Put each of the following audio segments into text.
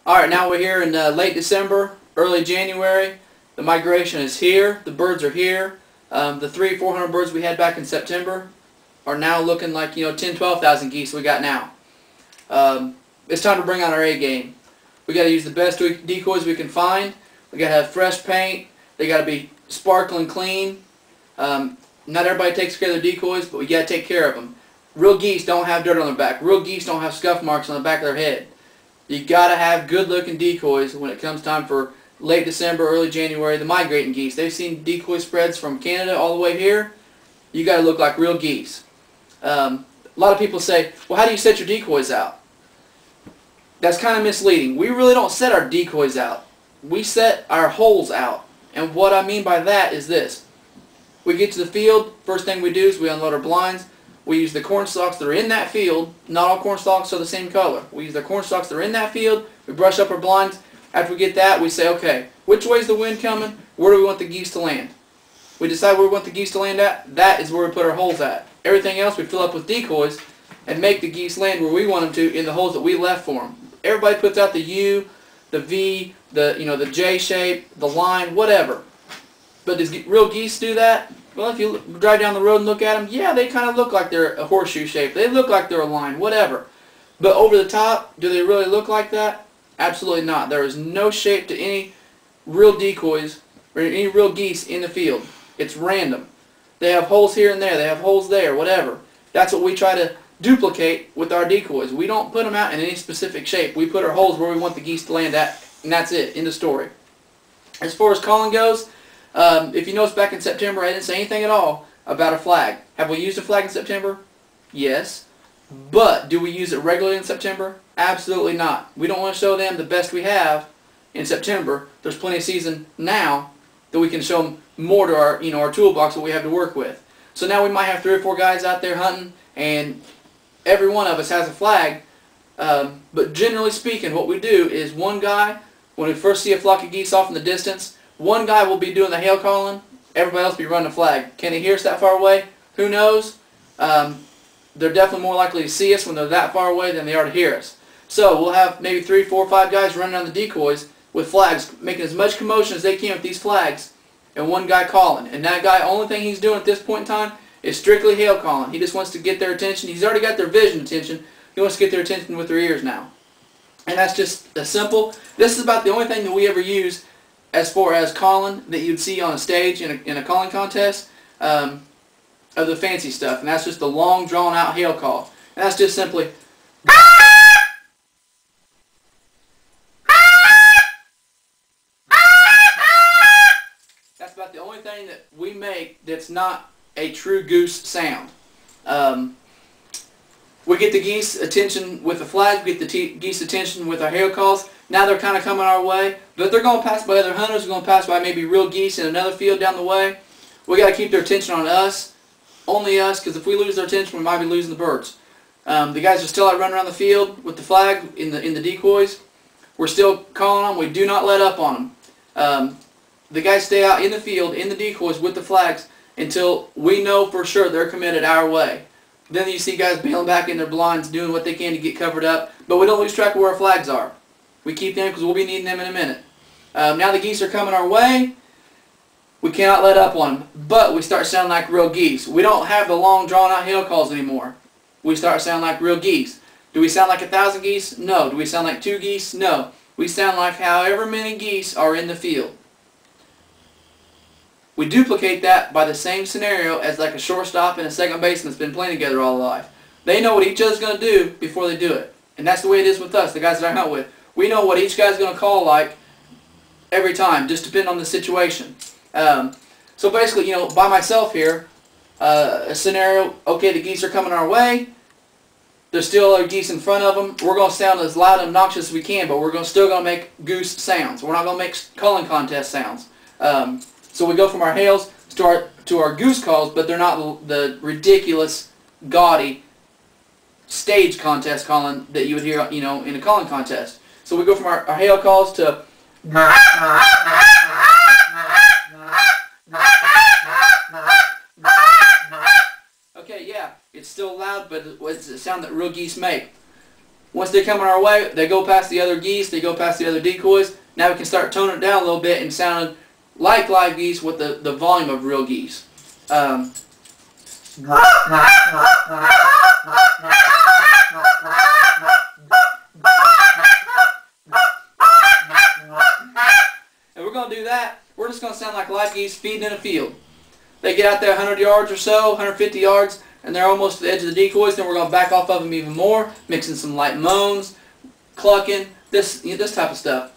Alright, now we're here in late December, early January. The migration is here. The birds are here. The 300-400 birds we had back in September are now looking like, 10,000-12,000 geese we got now. It's time to bring on our A game. We got to use the best decoys we can find. We got to have fresh paint. They got to be sparkling clean. Not everybody takes care of their decoys, but we got to take care of them. Real geese don't have dirt on their back. Real geese don't have scuff marks on the back of their head. You got to have good-looking decoys when it comes time for late December, early January. The migrating geese, they've seen decoy spreads from Canada all the way here. You got to look like real geese. A lot of people say, well, how do you set your decoys out? That's kind of misleading. We really don't set our decoys out. We set our holes out. And what I mean by that is this. We get to the field, first thing we do is we unload our blinds. We use the corn stalks that are in that field. Not all corn stalks are the same color. We use the corn stalks that are in that field. We brush up our blinds. After we get that, we say, okay, which way is the wind coming? Where do we want the geese to land? We decide where we want the geese to land at. That is where we put our holes at. Everything else we fill up with decoys and make the geese land where we want them to in the holes that we left for them. Everybody puts out the U, the V, the J shape, the line, whatever. But does real geese do that? Well, if you drive down the road and look at them, yeah, they kind of look like they're a horseshoe shape. They look like they're a line, whatever. But over the top, do they really look like that? Absolutely not. There is no shape to any real decoys or any real geese in the field. It's random. They have holes here and there. They have holes there, whatever. That's what we try to duplicate with our decoys. We don't put them out in any specific shape. We put our holes where we want the geese to land at, and that's it. End of story. As far as calling goes, if you notice back in September, I didn't say anything at all about a flag. Have we used a flag in September? Yes. But do we use it regularly in September? Absolutely not. We don't want to show them the best we have in September. There's plenty of season now that we can show them more to our, our toolbox that we have to work with. So now we might have 3 or 4 guys out there hunting, and every one of us has a flag. But generally speaking, what we do is one guy, when we first see a flock of geese off in the distance, one guy will be doing the hail calling, everybody else will be running the flag. Can they hear us that far away? Who knows? They're definitely more likely to see us when they're that far away than they are to hear us. So we'll have maybe 3, 4, 5 guys running on the decoys with flags, making as much commotion as they can with these flags, and one guy calling. And that guy, only thing he's doing at this point in time is strictly hail calling. He just wants to get their attention. He's already got their vision attention. He wants to get their attention with their ears now. And that's just as simple. This is about the only thing that we ever use as far as calling that you'd see on a stage in a calling contest of the fancy stuff. And that's just the long, drawn-out hail call. And that's just simply... That's about the only thing that we make that's not a true goose sound. We get the geese attention with the flag, we get the geese attention with our hail calls. Now they're kind of coming our way, but they're going to pass by other hunters, they're going to pass by maybe real geese in another field down the way. We got to keep their attention on us, only us, because if we lose their attention, we might be losing the birds. The guys are still out running around the field with the flag in the decoys. We're still calling them. We do not let up on them. The guys stay out in the field, in the decoys with the flags until we know for sure they're committed our way. Then you see guys bailing back in their blinds, doing what they can to get covered up, but we don't lose track of where our flags are. We keep them because we'll be needing them in a minute. Now the geese are coming our way. We cannot let up on them, but we start sounding like real geese. We don't have the long drawn-out hail calls anymore. We start sounding like real geese. Do we sound like 1,000 geese? No. Do we sound like 2 geese? No. We sound like however many geese are in the field. We duplicate that by the same scenario as like a shortstop and a second baseman that's been playing together all their life. They know what each other's going to do before they do it. And that's the way it is with us, the guys that I hunt with. We know what each guy's going to call like every time, just depending on the situation. So basically, by myself here, a scenario, okay, the geese are coming our way. There's still other geese in front of them. We're going to sound as loud and obnoxious as we can, but we're still going to make goose sounds. We're not going to make calling contest sounds. So we go from our hails to our goose calls, but they're not the ridiculous, gaudy stage contest calling that you would hear, in a calling contest. So we go from our hail calls to okay, yeah, it's still loud, but it's a sound that real geese make. Once they come on our way, they go past the other geese, they go past the other decoys. Now we can start toning it down a little bit and sounding like live geese with the volume of real geese. And we're going to do that. We're just going to sound like live geese feeding in a field. They get out there 100 yards or so, 150 yards, and they're almost to the edge of the decoys. Then we're going to back off of them even more, mixing some light moans, clucking, this type of stuff.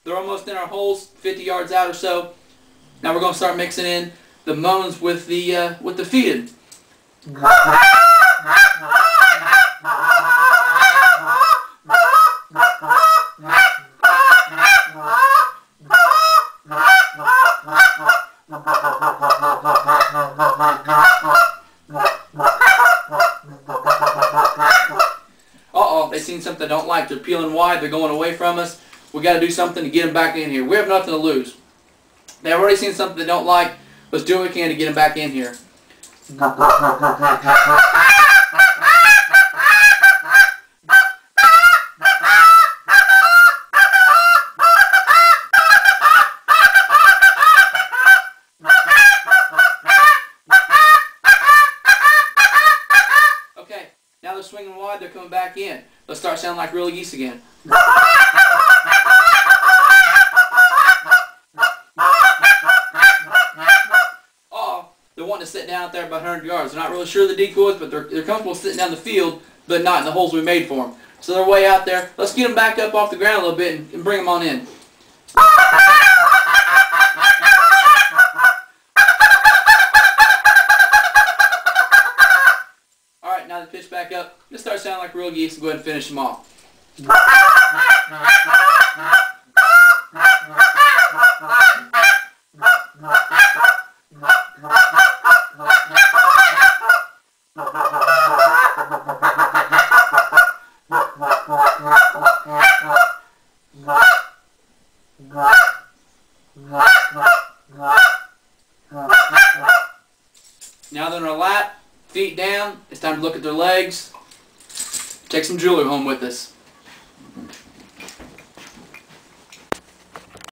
They're almost in our holes, 50 yards out or so. Now we're going to start mixing in the moans with the feeding. Uh-oh, they seen something they don't like. They're peeling wide. They're going away from us. We got to do something to get them back in here. We have nothing to lose. They've already seen something they don't like. Let's do what we can to get them back in here. Okay, now they're swinging wide. They're coming back in. Let's start sounding like real geese again. They're wanting to sit down out there about 100 yards. They're not really sure of the decoys, but they're comfortable sitting down the field, but not in the holes we made for them. So they're way out there. Let's get them back up off the ground a little bit and bring them on in. Alright, now they pitch back up. Let's start sounding like real geese and go ahead and finish them off. Now they're in our lap, feet down. It's time to look at their legs. Take some jewelry home with us.